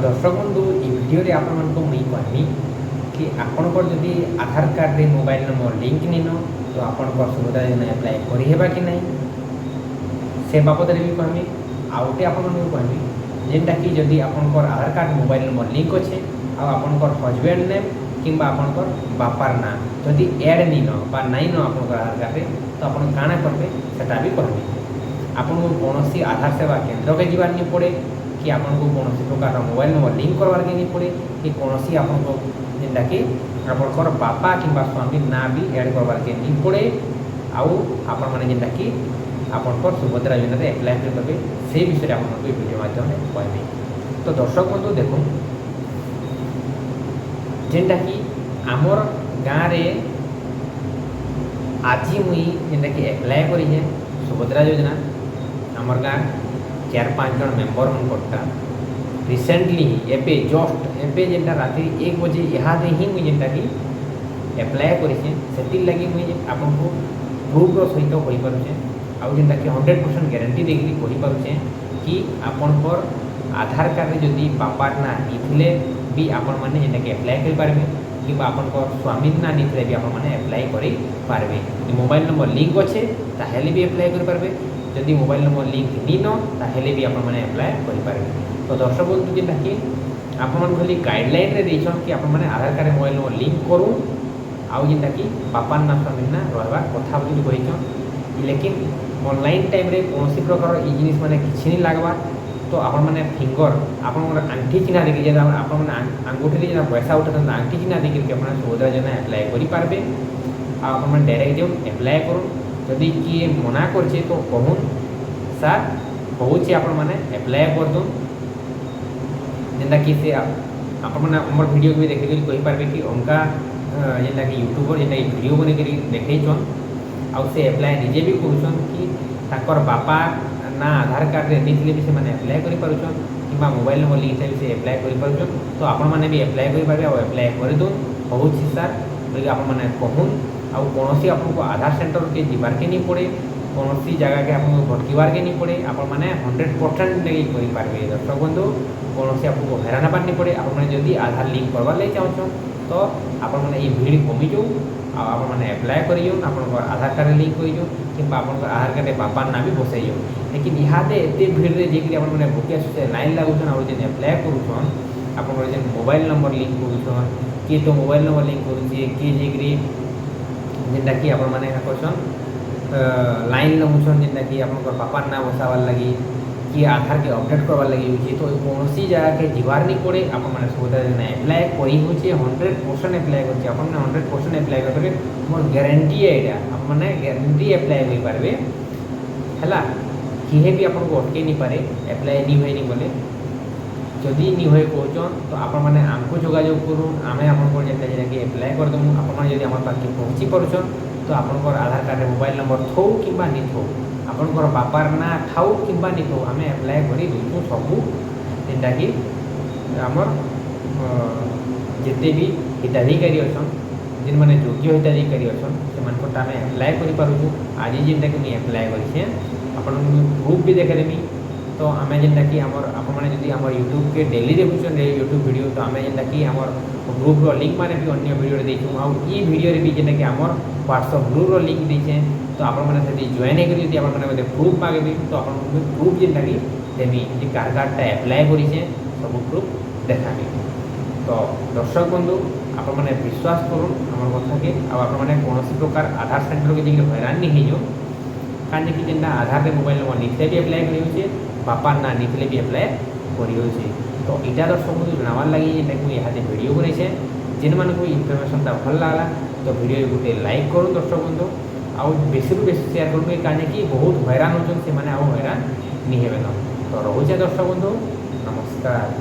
दर्शक बंधु ये वीडियो रे आपण मन को मुई कहमी कि आपण को जदि आधार कार्ड रे मोबाइल नंबर लिंक निनो तो आपण को सुविधा योजना अप्लाई करि हेबा कि नहीं से बाबद रे भी कहमी आउटे आपण मन को कहमी जेंटा कि जदि आपण को आधार कार्ड मोबाइल नंबर लिंक अच्छे आ आपण को हस्बैंड नेम किंबा आपण को बापार ना जदि ऐड निनो बा नहीं नो आपण को आधार कार्ड रे तो आपण काना करबे सेटा भी कहमी आपण को कोनोसी आधार सेवा केंद्र के जीवार नहीं पड़े कि आपको कौन प्रकार मोबाइल नंबर लिंक करवार के नहीं पड़े कि कौन आपको जेनटा कि आपंकर बापा कि स्वामी ना भी ऐड करवार के नहीं पड़े आउ आपण मैंने जेनटा कि आपंकर सुभद्रा योजना एप्लाय करेंगे से विषय आपको वीडियो माध्यम कहबी। तो दर्शक बंधु देखो जेनटा कि आमर गाँव में आज मुई जेनटा कि एप्लाय करी सुभद्रा योजना आमर गाँव 4-5 जन मेम्बर मन करता रिसेंटली एबे जस्ट एबे जेनटा रात्रि 1 बजे इहादे ही मुई जेनटा कि एप्लाय करिसे सेति लागि मुई आपनको प्रूफ रो सहित कहि पारुछे आ जेनटा कि 100% गारंटी देकरी कहि पारुछे कि आपनकर आधार कार्ड रे जदि बापा ना निथिले भी आपण माने जेनटा कि एप्लाय करि पारबे कि आपनकर स्वामी ना निथिले भी आपण माने एप्लाय करि पारबे मोबाइल नंबर लिंक अच्छे ताहेले भी एप्लाय करि पारबे जदि मोबाइल नंबर लिंक नहीं न ताहेले भी आपण माने अप्लाई करि पारबे। तो दर्शक बंधु जेनटा कि आपण मन खाली गाइडलाइन रे देछन कि आपण माने आधार कार्ड मोबाइल नंबर लिंक करू आउ जेनटा कि बापा ना स्वामी ना रहबा कथा बोली कहिछन लेकिन ऑनलाइन टाइम रे कोनोसी प्रकार ई जिनिस माने किछि नहीं लागबा। तो आपण माने फिंगर आपण आंठी चिन्ह देखि जे आपण माने अंगूठी रे पैसा उठातन आंठी चिन्ह देखि कि आपण सुभद्रा योजना अप्लाई करि पारबे आ आपण माने डायरेक्ट जो अप्लाई करू जदि किए मना करछे तो कहून सर होउछि आपण माने अप्लाई कर दो जेनटा कि से आपण माने हमर वीडियो के देखि कहि कहि पारबे कि उनका जेनटा कि यूट्यूबर जेनटा वीडियो बने करि देखैछन आ से अप्लाई निजे भी करूछन कि ताकर बापा ना आधार कार्ड रे निथिले भी से माने अप्लाई करि पारुछन किबा मोबाइल नंबर लिंक से भी अप्लाई करि पारुछन तो आपण माने भी अप्लाई करि पारबे आ अप्लाई कर दो होउछि सर बोली आपण माने कहून आ कौन आपको आधार सेंटर के जीवार के नहीं पड़े कौन जगह के आपको भटकबार के नहीं पड़े आपण मैंने 100% करेंगे। दर्शक बंधु कौन आपको हैरान हबार नहीं पड़े आप जदि आधार लिंक करवार लगे चाहूँ तो आपण मैंने ये भीड़ कमी जाऊ आप मैंने अप्लाई कर आधार कार्ड लिंक कर कि आधार कार्ड बापा ना भी बसई जाऊ लेकिन इहादे एत भीड़ में जी मैंने भूकिया लाइन लगुन और जेन अप्लाई करुन आप मोबाइल नंबर लिंक करुन किए तो मोबाइल नंबर लिंक करुचे किए जाकि जेनटा कि आपण माने करछन लाइन लगुछन जेनटा कि आपनकर बापा ना बसावार लगी कि आधार के अपडेट करवार लगी होची तो कोनोसी जगह के जीवार नहीं पड़े आपण माने सुविधा देना अप्लाई करी होची 100% अप्लाई करछि आपण माने 100% अप्लाई करबे मोर गारंटी है एटा आपण माने गारंटी अप्लाई होई पारबे हला किहे भी आपण को अटके नहीं पारे अप्लाई नहीं होई नहीं बोले जदि नहीं हुए कहचन तो आपण मैंने आमको जोगाजोग करूँ आम आपको जेनटा कि अप्लाई करदेमु आपण जदि आम पाखे पहुँची पारुछन तो आपंकर आधार कार्ड मोबाइल नंबर थौ कि नहीं थौ आपंकर बापार ना थाऊ कि नहीं थौ आम अप्लाई कर दूँ सबू जेनटा कि आमर जिते भी हिताधिकारी अच्छन जिन मैंने योग्य हिताधिकारी अच्छन से आम अप्लाई करूँ आज जेनटा कि मुझे अप्लाई करें आपन प्रूफ भी देखेदेमी। तो आम जेनटा कि आमर आपण मैंने जदि आमर यूट्यूब के डेली देखुन यूट्यूब वीडियो तो आम जेनटा कि आमर ग्रुप रो लिंक माने भी अन्य वीडियो देछुं आ ई वीडियो रे भी जेनटा कि आमर व्हाट्सएप ग्रुप रो लिंक देछे तो आपण मैंने से जॉइन करी जदि आपण मैंने प्रूफ मांगे तो आपण प्रूफ जेनटा कि देमी जे कार्डटा अप्लाई करिसे सब प्रूफ देखाबी। तो दर्शक बंधु आपण मैंने विश्वास करूँ आमर कथा के आपण मैंने कौन प्रकार आधार सेंटर के जगह हैरान नहीं हो कारण कि जेनटा आधार के मोबाइल नंबर निथे भी अप्लाई करी बापा ना निथिले भी अप्लाई करी तो इटा दर्शक बंधु जनावार लगी जेनटा कि इहादे वीडियो बनाइछे जेन मानकु इनफॉरमेशनटा भल लागला तो वीडियो गोटे लाइक करूँ दर्शक बंधु आउ बेसी बेसी शेयर करूँ कारण कि बहुत हैरान होचन से माने आउ हैरान नहीं हेबे। तो रहुछे दर्शक बंधु नमस्कार।